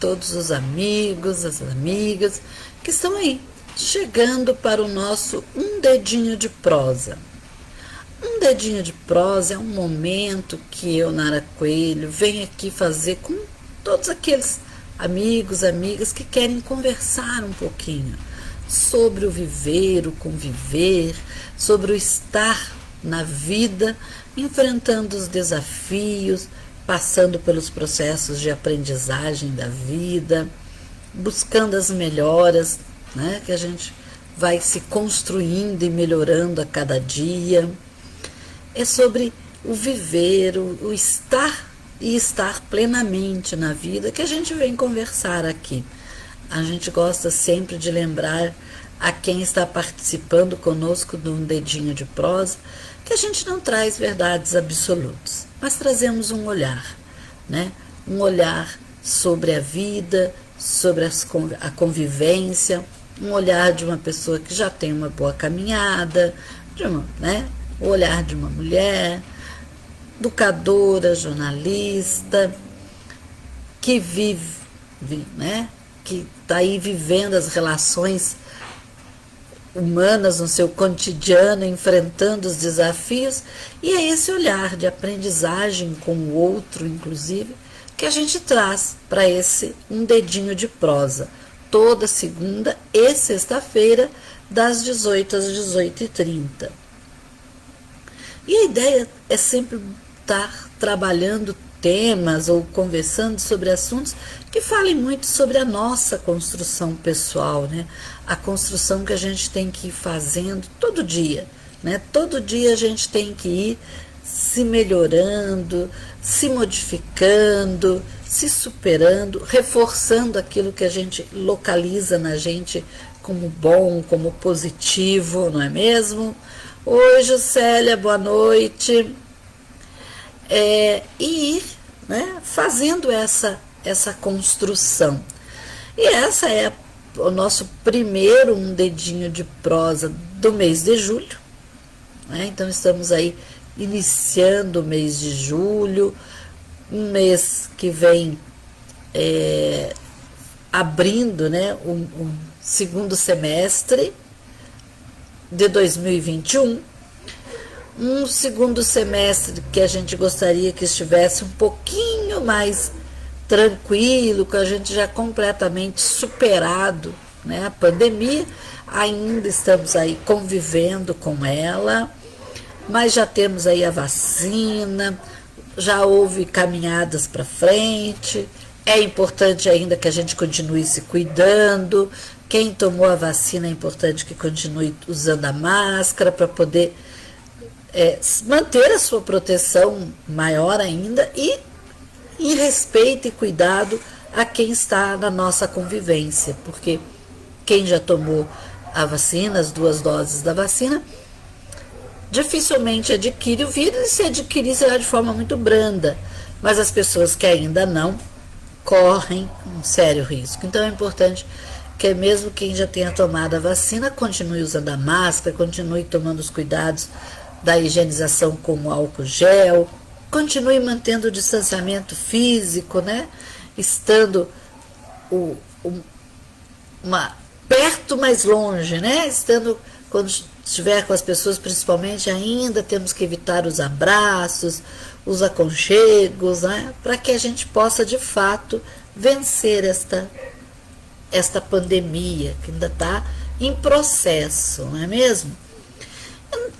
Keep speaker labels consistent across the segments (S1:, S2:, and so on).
S1: todos os amigos, as amigas que estão aí, chegando para o nosso Um Dedinho de Prosa. Um Dedinho de Prosa é um momento que eu, Nara Coelho, venho aqui fazer com todos aqueles amigos, amigas que querem conversar um pouquinho sobre o viver, o conviver, sobre o estar na vida, enfrentando os desafios, passando pelos processos de aprendizagem da vida, buscando as melhoras, né, que a gente vai se construindo e melhorando a cada dia. É sobre o viver, o estar e estar plenamente na vida que a gente vem conversar aqui. A gente gosta sempre de lembrar a quem está participando conosco de Um Dedinho de Prosa que a gente não traz verdades absolutas, mas trazemos um olhar, né? Um olhar sobre a vida, sobre a convivência, um olhar de uma pessoa que já tem uma boa caminhada, o olhar de uma mulher, educadora, jornalista, que vive, né? Que está aí vivendo as relações humanas no seu cotidiano, enfrentando os desafios, e é esse olhar de aprendizagem com o outro, inclusive, que a gente traz para esse Um Dedinho de Prosa, toda segunda e sexta-feira, das 18 às 18h30. E a ideia é sempre estar trabalhando temas ou conversando sobre assuntos que falem muito sobre a nossa construção pessoal, né? A construção que a gente tem que ir fazendo todo dia, né? Todo dia a gente tem que ir se melhorando, se modificando, se superando, reforçando aquilo que a gente localiza na gente como bom, como positivo, não é mesmo? Oi, Juscelia, boa noite. E ir, né, fazendo essa construção. E essa é o nosso primeiro Um Dedinho de Prosa do mês de julho, né? Então estamos aí iniciando o mês de julho, um mês que vem abrindo, né, um segundo semestre de 2021. Um segundo semestre que a gente gostaria que estivesse um pouquinho mais tranquilo, que a gente já completamente superado, né, a pandemia. Ainda estamos aí convivendo com ela, mas já temos aí a vacina, já houve caminhadas para frente. É importante ainda que a gente continue se cuidando. Quem tomou a vacina é importante que continue usando a máscara para poder manter a sua proteção maior ainda e em respeito e cuidado a quem está na nossa convivência, porque quem já tomou a vacina, as 2 doses da vacina, dificilmente adquire o vírus, e se adquirir será de forma muito branda, mas as pessoas que ainda não correm um sério risco. Então é importante que mesmo quem já tenha tomado a vacina continue usando a máscara, continue tomando os cuidados da higienização com o álcool gel, continue mantendo o distanciamento físico, né? Estando perto, mais longe, né? Estando, quando estiver com as pessoas, principalmente, ainda temos que evitar os abraços, os aconchegos, né? Para que a gente possa, de fato, vencer esta pandemia, que ainda está em processo, não é mesmo?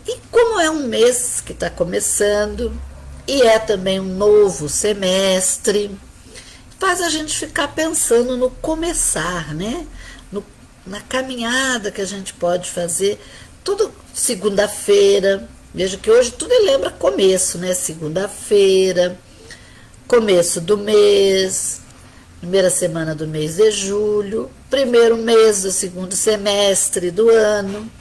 S1: E como é um mês que está começando, e é também um novo semestre, faz a gente ficar pensando no começar, né? Na caminhada que a gente pode fazer, tudo segunda-feira. Veja que hoje tudo lembra começo, né? Segunda-feira, começo do mês, primeira semana do mês de julho, primeiro mês do segundo semestre do ano.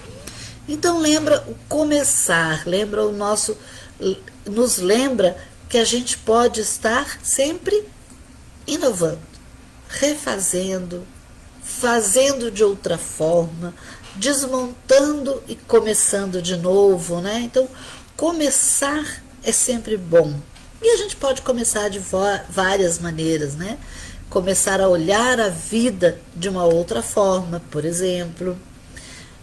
S1: Então lembra o começar, nos lembra que a gente pode estar sempre inovando, refazendo, fazendo de outra forma, desmontando e começando de novo, né? Então, começar é sempre bom. E a gente pode começar de várias maneiras, né? começar a olhar a vida de uma outra forma, por exemplo,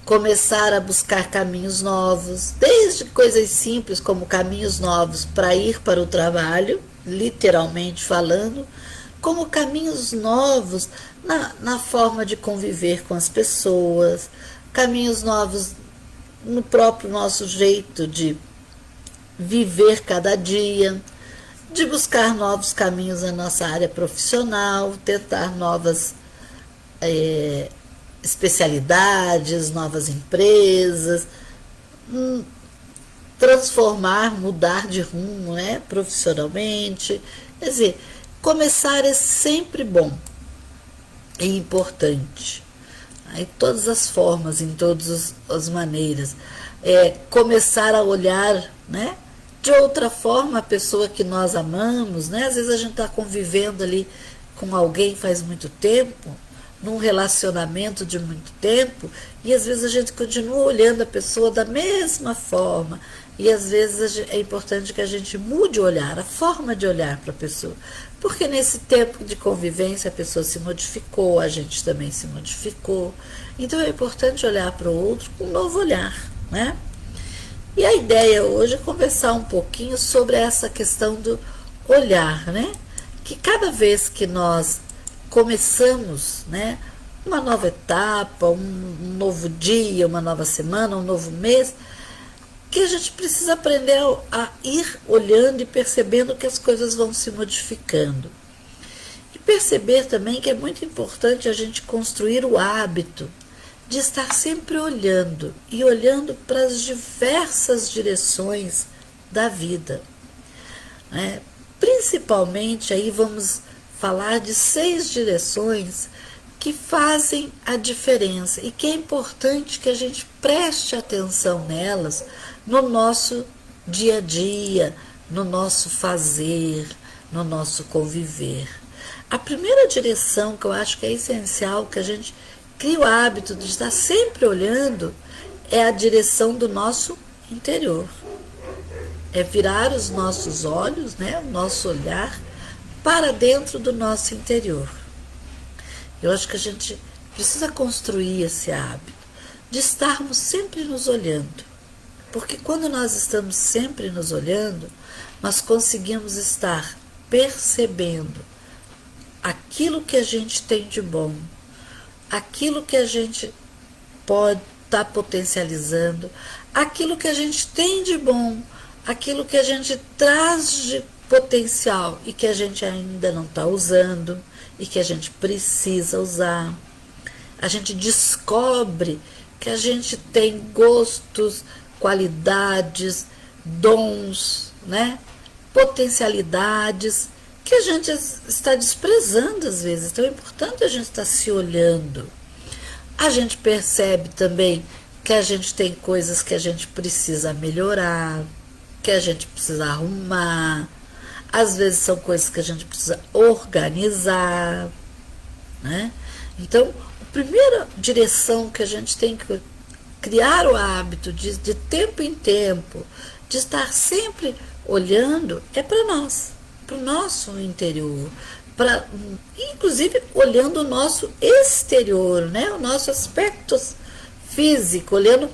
S1: começar a buscar caminhos novos, desde coisas simples como caminhos novos para ir para o trabalho, literalmente falando, como caminhos novos na forma de conviver com as pessoas, caminhos novos no próprio nosso jeito de viver cada dia, de buscar novos caminhos na nossa área profissional, tentar novas especialidades, novas empresas, transformar, mudar de rumo, né, profissionalmente. Quer dizer, começar é sempre bom e importante. Em todas as formas, em todas as maneiras. Começar a olhar, né, de outra forma a pessoa que nós amamos, né? Às vezes a gente está convivendo ali com alguém faz muito tempo, num relacionamento de muito tempo, e às vezes a gente continua olhando a pessoa da mesma forma, e às vezes é importante que a gente mude o olhar, a forma de olhar para a pessoa, porque nesse tempo de convivência a pessoa se modificou, a gente também se modificou, então é importante olhar para o outro com um novo olhar, né? E a ideia hoje é conversar um pouquinho sobre essa questão do olhar, né? Que cada vez que nós começamos, né, uma nova etapa, um novo dia, uma nova semana, um novo mês, que a gente precisa aprender a ir olhando e percebendo que as coisas vão se modificando. E perceber também que é muito importante a gente construir o hábito de estar sempre olhando e olhando para as diversas direções da vida, né? Principalmente aí vamos falar de 6 direções que fazem a diferença e que é importante que a gente preste atenção nelas no nosso dia a dia, no nosso fazer, no nosso conviver. A primeira direção que eu acho que é essencial que a gente cria o hábito de estar sempre olhando é a direção do nosso interior. É virar os nossos olhos, né, o nosso olhar para dentro do nosso interior. Eu acho que a gente precisa construir esse hábito de estarmos sempre nos olhando. Porque quando nós estamos sempre nos olhando, nós conseguimos estar percebendo aquilo que a gente tem de bom, aquilo que a gente pode estar potencializando, aquilo que a gente tem de bom, aquilo que a gente traz de potencial e que a gente ainda não está usando e que a gente precisa usar. A gente descobre que a gente tem gostos, qualidades, dons, né? Potencialidades que a gente está desprezando às vezes. Então é importante a gente estar se olhando. A gente percebe também que a gente tem coisas que a gente precisa melhorar, que a gente precisa arrumar. Às vezes são coisas que a gente precisa organizar, né? Então, a primeira direção que a gente tem que criar o hábito de tempo em tempo, de estar sempre olhando, é para nós, para o nosso interior, inclusive olhando o nosso exterior, né? O nosso aspecto físico, olhando,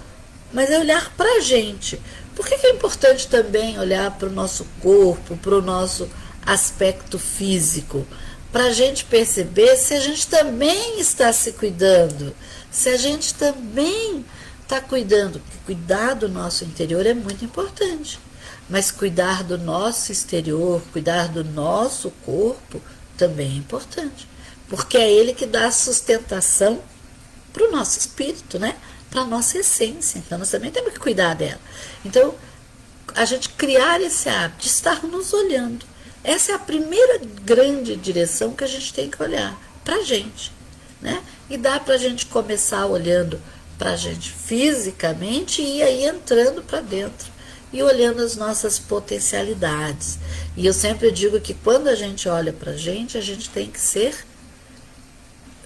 S1: mas é olhar para a gente. Por que é importante também olhar para o nosso corpo, para o nosso aspecto físico? Para a gente perceber se a gente também está se cuidando, se a gente também está cuidando. Porque cuidar do nosso interior é muito importante, mas cuidar do nosso exterior, cuidar do nosso corpo também é importante, porque é ele que dá sustentação para o nosso espírito, né? Para a nossa essência. Então nós também temos que cuidar dela. Então a gente criar esse hábito de estar nos olhando, essa é a primeira grande direção que a gente tem que olhar para a gente, né? E dá para a gente começar olhando para a gente fisicamente e aí entrando para dentro e olhando as nossas potencialidades. E eu sempre digo que quando a gente olha para a gente tem que ser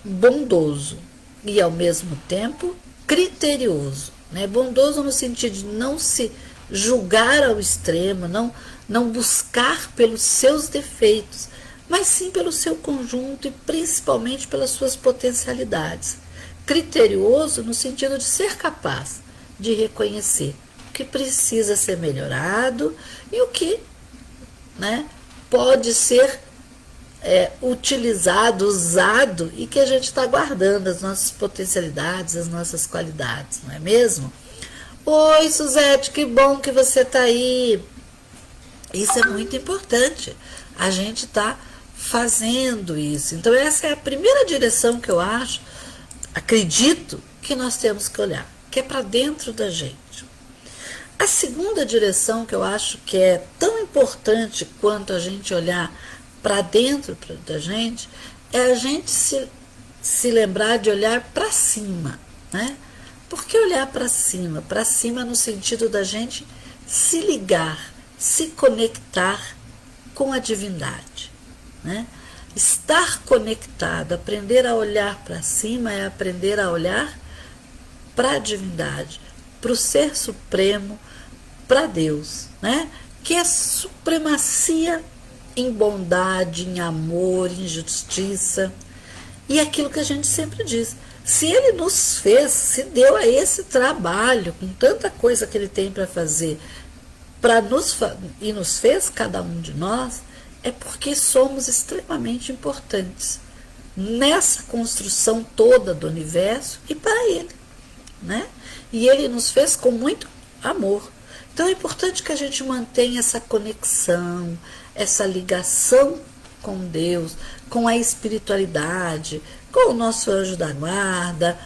S1: bondoso e ao mesmo tempo criterioso, né? Bondoso no sentido de não se julgar ao extremo, não buscar pelos seus defeitos, mas sim pelo seu conjunto e principalmente pelas suas potencialidades. Criterioso no sentido de ser capaz de reconhecer o que precisa ser melhorado e o que, né, pode ser utilizado, usado, e que a gente está guardando as nossas potencialidades, as nossas qualidades, não é mesmo? Oi, Suzete, que bom que você está aí. Isso é muito importante. A gente está fazendo isso. Então, essa é a primeira direção que eu acredito que nós temos que olhar, que é para dentro da gente. A segunda direção que eu acho que é tão importante quanto a gente olhar para dentro da gente é a gente se lembrar de olhar para cima, né? Por que olhar para cima? Para cima no sentido da gente se ligar, se conectar com a divindade, né? Estar conectado, aprender a olhar para cima é aprender a olhar para a divindade, para o Ser Supremo, para Deus, né? Que é supremacia em bondade, em amor, em justiça. E aquilo que a gente sempre diz, se ele nos fez, se deu a esse trabalho, com tanta coisa que ele tem para fazer, e nos fez cada um de nós, é porque somos extremamente importantes nessa construção toda do universo e para ele, né? E ele nos fez com muito amor. Então é importante que a gente mantenha essa conexão, essa ligação com Deus, com a espiritualidade, com o nosso anjo da guarda,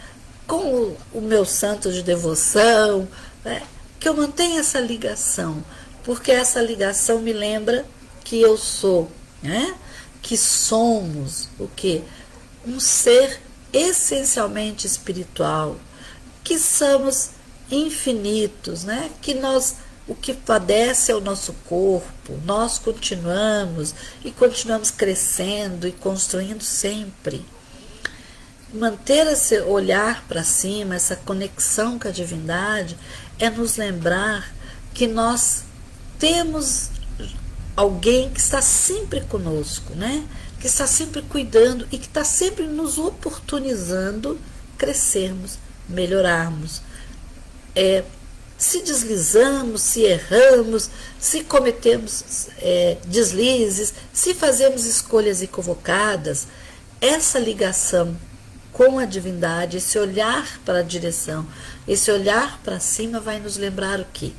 S1: com o meu santo de devoção, né? Que eu mantenha essa ligação, porque essa ligação me lembra que eu sou, né? Que somos o quê? Um ser essencialmente espiritual, que somos infinitos, né? Que o que padece é o nosso corpo, nós continuamos crescendo e construindo sempre. Manter esse olhar para cima, essa conexão com a divindade, é nos lembrar que nós temos alguém que está sempre conosco, né? Que está sempre cuidando e que está sempre nos oportunizando crescermos, melhorarmos. Se deslizamos, se erramos, se cometemos deslizes, se fazemos escolhas equivocadas, essa ligação com a divindade, esse olhar para a direção, esse olhar para cima vai nos lembrar o quê?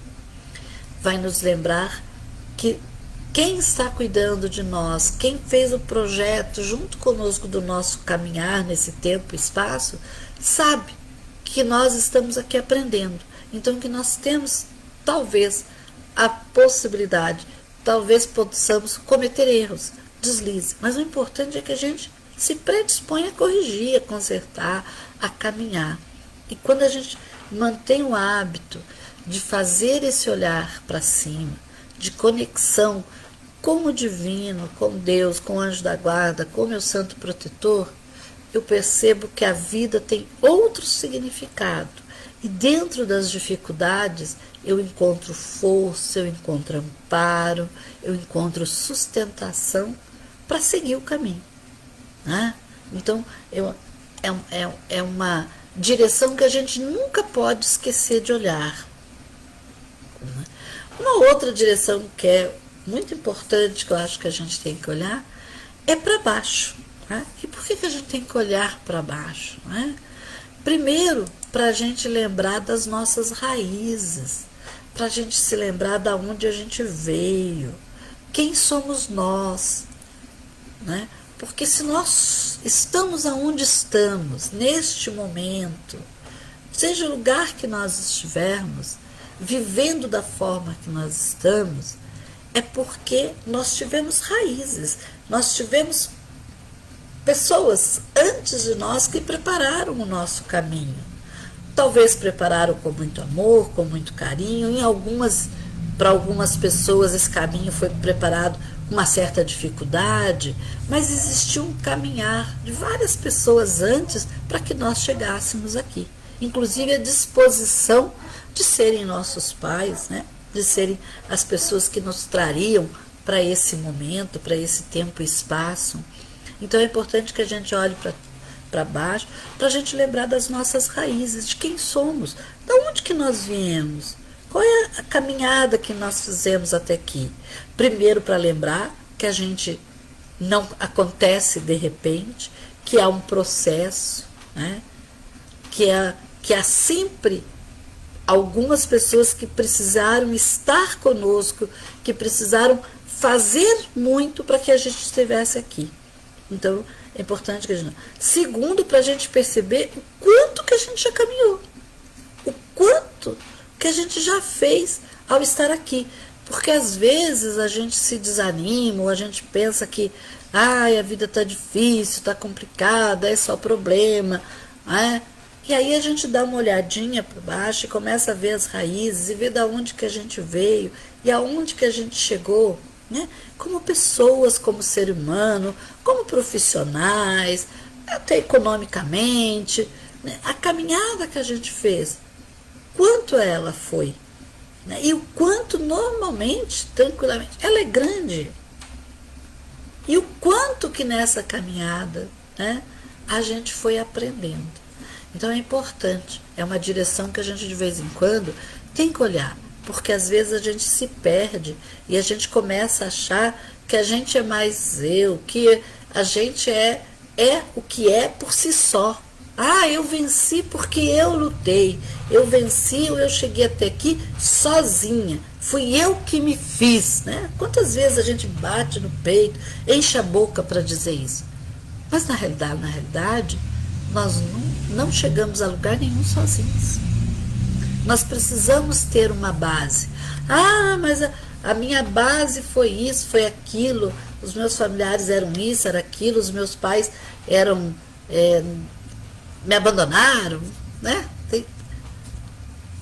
S1: Vai nos lembrar que quem está cuidando de nós, quem fez o projeto junto conosco do nosso caminhar nesse tempo e espaço, sabe que nós estamos aqui aprendendo. Então, que nós temos, talvez, a possibilidade, talvez possamos cometer erros, deslizes, mas o importante é que a gente se predisponha a corrigir, a consertar, a caminhar. E quando a gente mantém o hábito de fazer esse olhar para cima, de conexão com o divino, com Deus, com o anjo da guarda, com o meu santo protetor, eu percebo que a vida tem outro significado. E dentro das dificuldades, eu encontro força, eu encontro amparo, eu encontro sustentação para seguir o caminho, né? Então, é uma direção que a gente nunca pode esquecer de olhar. Uma outra direção que é muito importante, que eu acho que a gente tem que olhar, é para baixo. Né? E por que a gente tem que olhar para baixo? Né? Primeiro, para a gente lembrar das nossas raízes, para a gente se lembrar de onde a gente veio, quem somos nós, né? Porque se nós estamos aonde estamos, neste momento, seja o lugar que nós estivermos, vivendo da forma que nós estamos, é porque nós tivemos raízes, nós tivemos pessoas antes de nós que prepararam o nosso caminho. Talvez prepararam com muito amor, com muito carinho. Para algumas pessoas esse caminho foi preparado com uma certa dificuldade, mas existiu um caminhar de várias pessoas antes para que nós chegássemos aqui. Inclusive a disposição de serem nossos pais, né? De serem as pessoas que nos trariam para esse momento, para esse tempo e espaço. Então é importante que a gente olhe para baixo, para a gente lembrar das nossas raízes, de quem somos, de onde que nós viemos, qual é a caminhada que nós fizemos até aqui. Primeiro, para lembrar que a gente não acontece de repente, que há um processo, né? que há sempre algumas pessoas que precisaram estar conosco, que precisaram fazer muito para que a gente estivesse aqui. Então, é importante que a gente... Segundo, para a gente perceber o quanto que a gente já caminhou, o quanto que a gente já fez ao estar aqui. Porque às vezes a gente se desanima, ou a gente pensa que a vida está difícil, está complicada, é só problema, né? E aí a gente dá uma olhadinha para baixo e começa a ver as raízes e ver de onde que a gente veio e aonde que a gente chegou, né? Como pessoas, como ser humano, como profissionais, até economicamente, né? A caminhada que a gente fez, quanto ela foi, né? E o quanto normalmente, tranquilamente, ela é grande. E o quanto que nessa caminhada, né, a gente foi aprendendo. Então é importante, é uma direção que a gente de vez em quando tem que olhar, porque às vezes a gente se perde e a gente começa a achar que a gente é mais eu, que a gente é o que é por si só. Eu venci porque eu lutei, eu venci, eu cheguei até aqui sozinha, fui eu que me fiz, né? Quantas vezes a gente bate no peito, enche a boca para dizer isso? Mas na realidade, nós não chegamos a lugar nenhum sozinhos. Nós precisamos ter uma base. Mas a minha base foi isso, foi aquilo, os meus familiares eram isso, era aquilo, os meus pais eram... me abandonaram, né?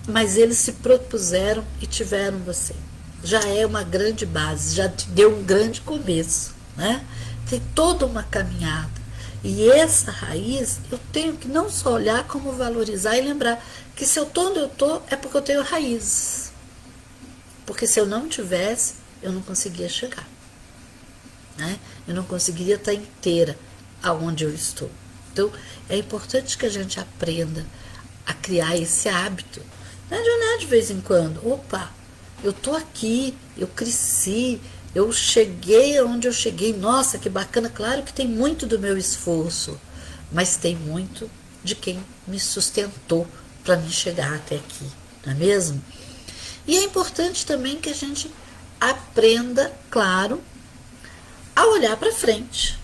S1: Mas eles se propuseram e tiveram você. Já é uma grande base, já te deu um grande começo, né? Tem toda uma caminhada. E essa raiz, eu tenho que não só olhar, como valorizar e lembrar que se eu estou onde eu estou, é porque eu tenho raízes. Porque se eu não tivesse, eu não conseguia chegar, né? Eu não conseguiria estar inteira aonde eu estou. Então, é importante que a gente aprenda a criar esse hábito, né, de olhar de vez em quando. Opa, eu estou aqui, eu cresci, eu cheguei aonde eu cheguei. Nossa, que bacana. Claro que tem muito do meu esforço, mas tem muito de quem me sustentou para me chegar até aqui, não é mesmo? E é importante também que a gente aprenda, claro, a olhar para frente.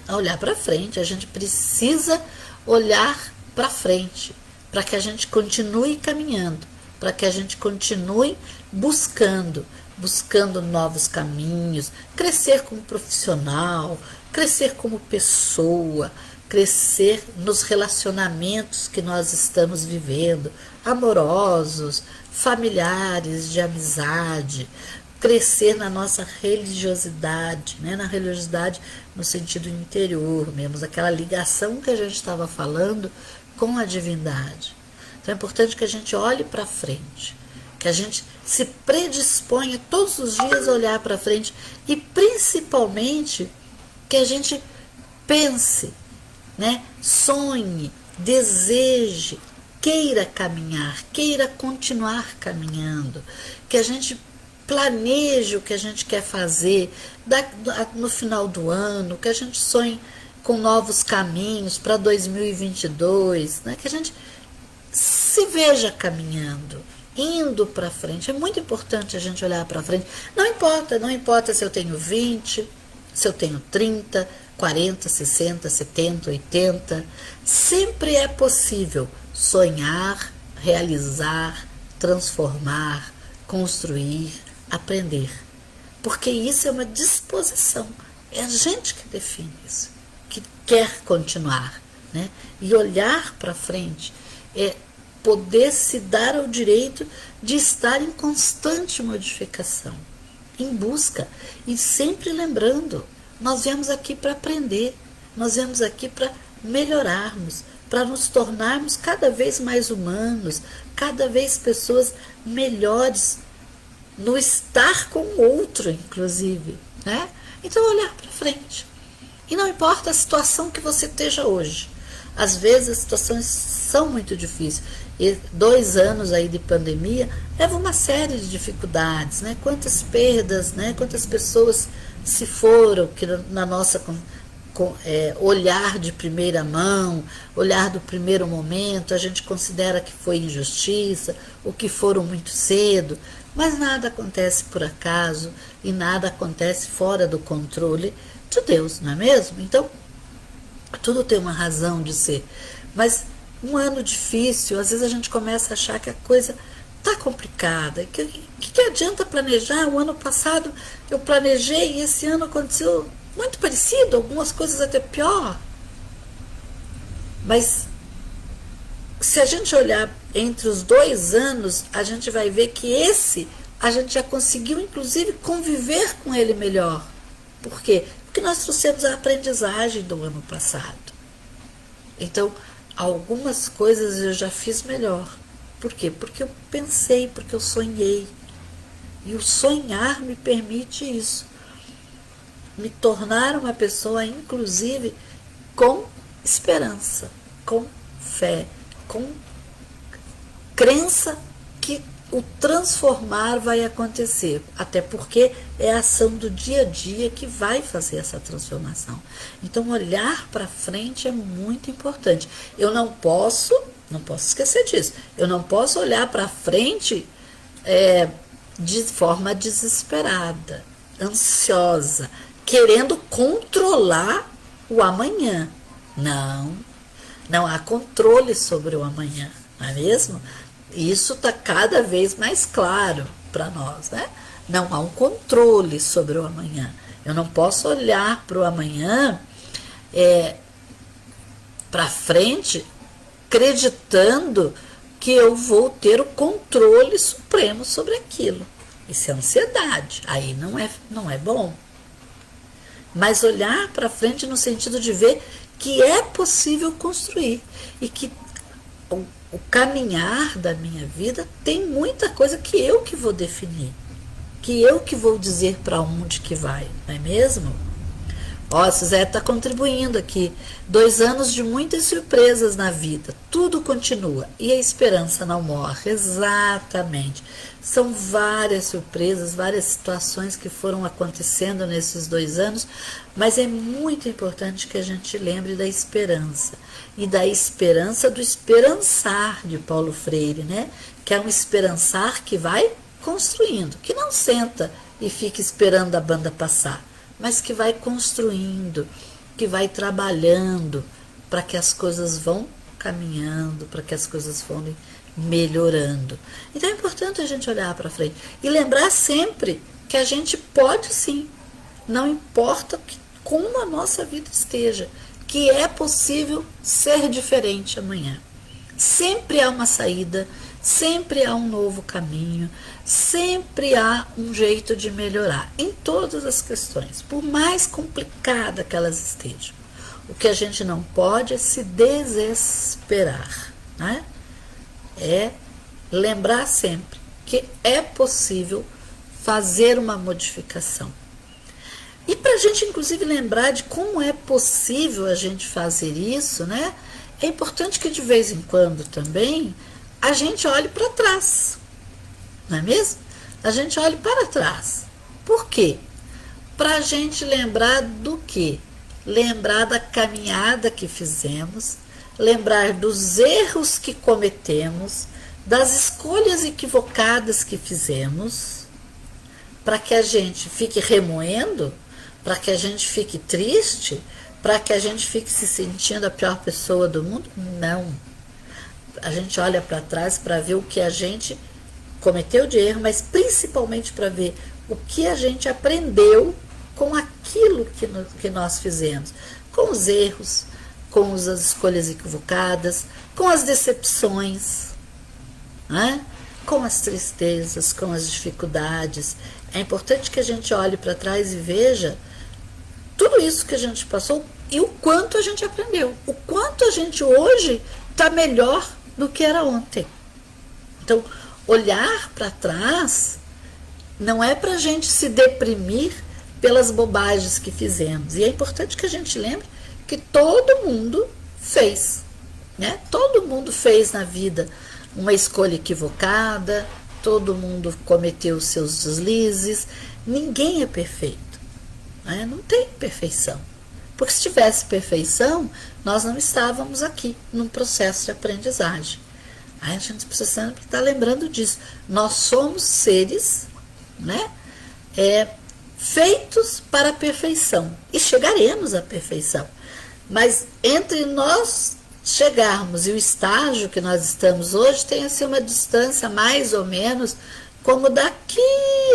S1: A olhar para frente, a gente precisa olhar para frente, para que a gente continue caminhando, para que a gente continue buscando novos caminhos, crescer como profissional, crescer como pessoa, crescer nos relacionamentos que nós estamos vivendo, amorosos, familiares, de amizade, crescer na nossa religiosidade, né? Na religiosidade no sentido interior mesmo, aquela ligação que a gente estava falando com a divindade. Então é importante que a gente olhe para frente, que a gente se predisponha todos os dias a olhar para frente e principalmente que a gente pense, né? Sonhe, deseje, queira caminhar, queira continuar caminhando, que a gente planeje o que a gente quer fazer no final do ano, que a gente sonhe com novos caminhos para 2022, né? Que a gente se veja caminhando, indo para frente. É muito importante a gente olhar para frente. Não importa se eu tenho 20, se eu tenho 30, 40, 60, 70, 80. Sempre é possível sonhar, realizar, transformar, construir, aprender, porque isso é uma disposição, é a gente que define isso, que quer continuar, né? E olhar para frente é poder se dar ao direito de estar em constante modificação, em busca e sempre lembrando, nós viemos aqui para aprender, nós viemos aqui para melhorarmos, para nos tornarmos cada vez mais humanos, cada vez pessoas melhores no estar com o outro, inclusive, né? Então, olhar para frente. E não importa a situação que você esteja hoje. Às vezes, as situações são muito difíceis. E 2 anos aí de pandemia leva uma série de dificuldades, né? Quantas perdas, né? Quantas pessoas se foram, que na nossa olhar de primeira mão, olhar do primeiro momento, a gente considera que foi injustiça, ou que foram muito cedo, mas nada acontece por acaso e nada acontece fora do controle de Deus, não é mesmo? Então, tudo tem uma razão de ser. Mas um ano difícil, às vezes a gente começa a achar que a coisa tá complicada. Que adianta planejar? O ano passado eu planejei e esse ano aconteceu muito parecido, algumas coisas até pior. Mas se a gente olhar entre os 2 anos, a gente vai ver que a gente já conseguiu, inclusive, conviver com ele melhor. Por quê? Porque nós trouxemos a aprendizagem do ano passado. Então, algumas coisas eu já fiz melhor. Por quê? Porque eu pensei, porque eu sonhei. E o sonhar me permite isso. Me tornar uma pessoa, inclusive, com esperança, com fé, com crença que o transformar vai acontecer, até porque é a ação do dia a dia que vai fazer essa transformação. Então, olhar para frente é muito importante. Eu não posso esquecer disso, eu não posso olhar para frente de forma desesperada, ansiosa, querendo controlar o amanhã. Não há controle sobre o amanhã, não é mesmo? Isso está cada vez mais claro para nós, né? Não há um controle sobre o amanhã. Eu não posso olhar para o amanhã, para frente, acreditando que eu vou ter o controle supremo sobre aquilo. Isso é ansiedade. Aí não é bom. Mas olhar para frente no sentido de ver que é possível construir e que o caminhar da minha vida tem muita coisa que eu que vou definir, que eu que vou dizer para onde que vai, não é mesmo? Ó, a Suzete está contribuindo aqui. 2 anos de muitas surpresas na vida. Tudo continua e a esperança não morre. Exatamente. São várias surpresas, várias situações que foram acontecendo nesses 2 anos, mas é muito importante que a gente lembre da esperança. E da esperança do esperançar de Paulo Freire, né? Que é um esperançar que vai construindo, que não senta e fica esperando a banda passar, mas que vai construindo, que vai trabalhando para que as coisas vão caminhando, para que as coisas vão melhorando. Então é importante a gente olhar para frente e lembrar sempre que a gente pode sim, não importa como a nossa vida esteja, que é possível ser diferente amanhã. Sempre há uma saída, sempre há um novo caminho, sempre há um jeito de melhorar em todas as questões, por mais complicada que elas estejam. O que a gente não pode é se desesperar, né? É lembrar sempre que é possível fazer uma modificação. E para a gente, inclusive, lembrar de como é possível a gente fazer isso, né? É importante que de vez em quando também a gente olhe para trás, não é mesmo? A gente olhe para trás. Por quê? Para a gente lembrar do quê? Lembrar da caminhada que fizemos, lembrar dos erros que cometemos, das escolhas equivocadas que fizemos, para que a gente fique remoendo, para que a gente fique triste, para que a gente fique se sentindo a pior pessoa do mundo? Não. A gente olha para trás para ver o que a gente cometeu de erro, mas principalmente para ver o que a gente aprendeu com aquilo que nós fizemos, com os erros, com as escolhas equivocadas, com as decepções, né? Com as tristezas, com as dificuldades. É importante que a gente olhe para trás e veja tudo isso que a gente passou e o quanto a gente aprendeu, o quanto a gente hoje está melhor do que era ontem. Então, olhar para trás Não é para a gente se deprimir pelas bobagens que fizemos. E é importante que a gente lembre que todo mundo fez, né? Todo mundo fez na vida uma escolha equivocada, todo mundo cometeu os seus deslizes, ninguém é perfeito, né? Não tem perfeição. Porque se tivesse perfeição, nós não estávamos aqui num processo de aprendizagem. Aí a gente precisa sempre estar lembrando disso. Nós somos seres, né, feitos para a perfeição. E chegaremos à perfeição. Mas entre nós chegarmos e o estágio que nós estamos hoje tem assim uma distância mais ou menos como daqui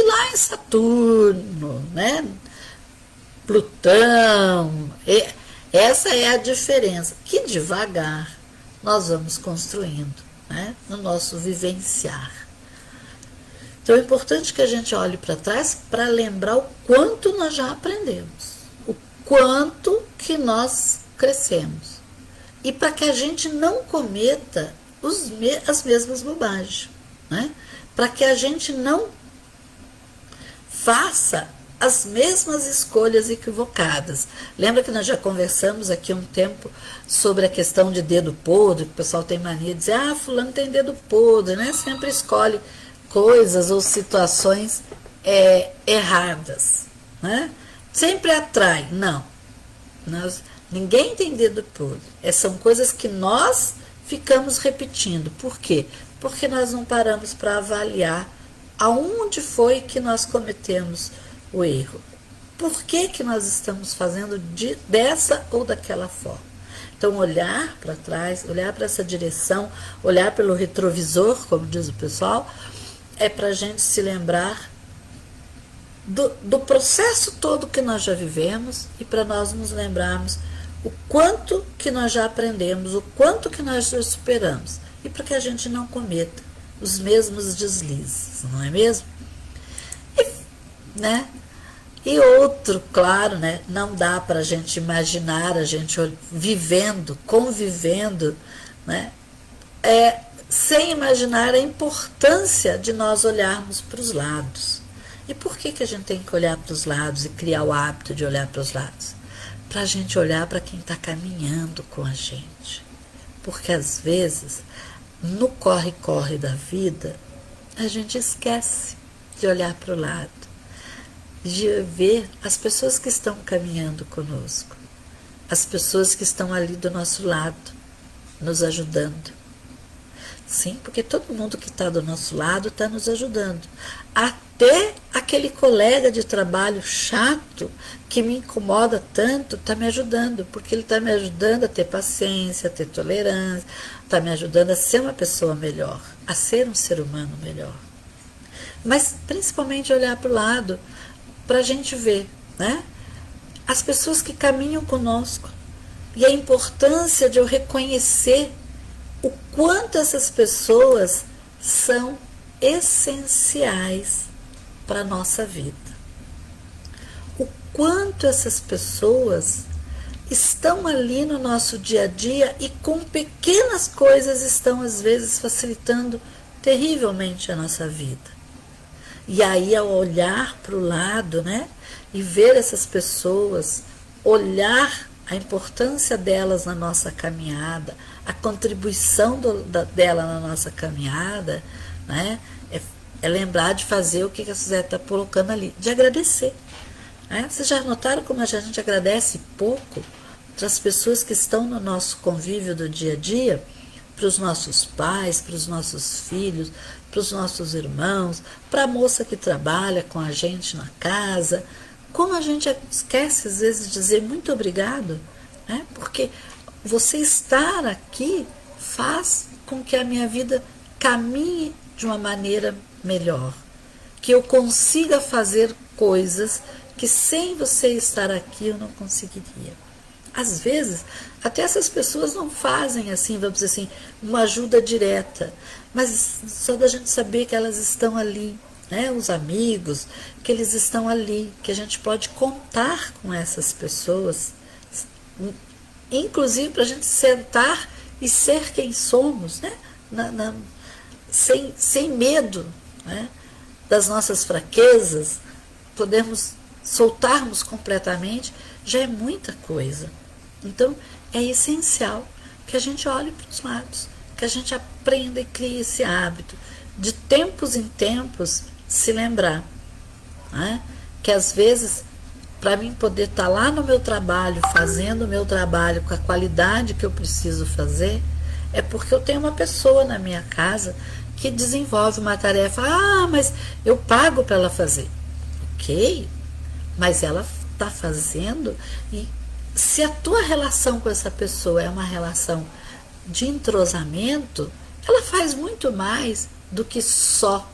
S1: lá em Saturno, né? Plutão. Essa é a diferença. Que devagar nós vamos construindo, né, no nosso vivenciar. Então é importante que a gente olhe para trás para lembrar o quanto nós já aprendemos, o quanto que nós crescemos. E para que a gente não cometa as mesmas bobagens, né? Para que a gente não faça as mesmas escolhas equivocadas. Lembra que nós já conversamos aqui um tempo sobre a questão de dedo podre, que o pessoal tem mania de dizer, ah, fulano tem dedo podre, né? Sempre escolhe coisas ou situações erradas, né? Sempre atrai. Não. Ninguém tem dedo podre. São coisas que nós ficamos repetindo. Por quê? Porque nós não paramos para avaliar aonde foi que nós cometemos o erro. Por que que nós estamos fazendo dessa ou daquela forma? Então, olhar para trás, olhar para essa direção, olhar pelo retrovisor, como diz o pessoal, é para a gente se lembrar do processo todo que nós já vivemos e para nós nos lembrarmos o quanto que nós já aprendemos, o quanto que nós já superamos e para que a gente não cometa os mesmos deslizes, não é mesmo? Né? E outro, claro, né, não dá para a gente imaginar, a gente vivendo, convivendo, né, sem imaginar a importância de nós olharmos para os lados. E por que a gente tem que olhar para os lados e criar o hábito de olhar para os lados? Para a gente olhar para quem está caminhando com a gente. Porque às vezes, no corre-corre da vida, a gente esquece de olhar para o lado, de ver as pessoas que estão caminhando conosco, as pessoas que estão ali do nosso lado, nos ajudando. Sim, porque todo mundo que está do nosso lado está nos ajudando. Até aquele colega de trabalho chato que me incomoda tanto está me ajudando, porque ele está me ajudando a ter paciência, a ter tolerância, está me ajudando a ser uma pessoa melhor, a ser um ser humano melhor. Mas principalmente olhar para o lado, para a gente ver, né, as pessoas que caminham conosco e a importância de eu reconhecer o quanto essas pessoas são essenciais para a nossa vida. O quanto essas pessoas estão ali no nosso dia a dia e com pequenas coisas estão às vezes facilitando terrivelmente a nossa vida. E aí, ao olhar para o lado, né, e ver essas pessoas, olhar a importância delas na nossa caminhada, a contribuição dela na nossa caminhada, né, é lembrar de fazer o que a Suzete está colocando ali, de agradecer. Né? Vocês já notaram como a gente agradece pouco para as pessoas que estão no nosso convívio do dia a dia? Para os nossos pais, para os nossos filhos, para os nossos irmãos, para a moça que trabalha com a gente na casa. Como a gente esquece às vezes de dizer muito obrigado, né? Porque você estar aqui faz com que a minha vida caminhe de uma maneira melhor, que eu consiga fazer coisas que sem você estar aqui eu não conseguiria. Às vezes, até essas pessoas não fazem assim, vamos dizer assim, uma ajuda direta, mas só da gente saber que elas estão ali, né, os amigos, que eles estão ali, que a gente pode contar com essas pessoas, inclusive para a gente sentar e ser quem somos, né, sem medo, né, das nossas fraquezas, podemos soltarmos completamente, já é muita coisa. Então, é essencial que a gente olhe para os lados, que a gente aprenda e crie esse hábito de tempos em tempos se lembrar, né? Que às vezes, para mim poder estar lá no meu trabalho, fazendo o meu trabalho com a qualidade que eu preciso fazer, é porque eu tenho uma pessoa na minha casa que desenvolve uma tarefa. Ah, mas eu pago para ela fazer. Ok, mas ela está fazendo, e se a tua relação com essa pessoa é uma relação de entrosamento, ela faz muito mais do que só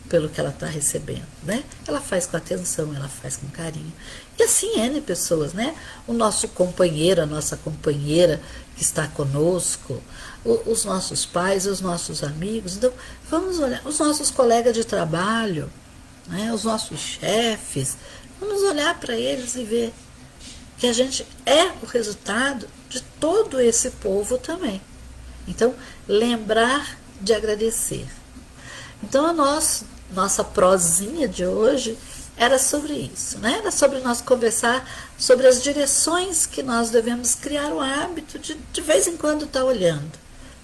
S1: pelo que ela está recebendo, né? Ela faz com atenção, ela faz com carinho. E assim N pessoas, né? O nosso companheiro, a nossa companheira que está conosco, os nossos pais, os nossos amigos. Então, vamos olhar, os nossos colegas de trabalho, né? Os nossos chefes, vamos olhar para eles e ver que a gente é o resultado de todo esse povo também. Então, lembrar de agradecer. Então, nossa prosinha de hoje era sobre isso, né? Era sobre nós conversar sobre as direções que nós devemos criar o hábito de vez em quando estar olhando.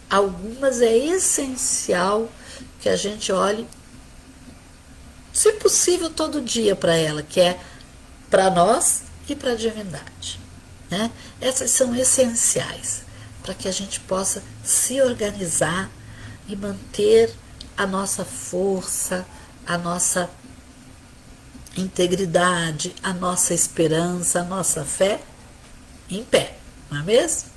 S1: Algumas é essencial que a gente olhe, se possível, todo dia para ela, que é para nós e para a divindade, né? Essas são essenciais para que a gente possa se organizar e manter a nossa força, a nossa integridade, a nossa esperança, a nossa fé em pé, não é mesmo?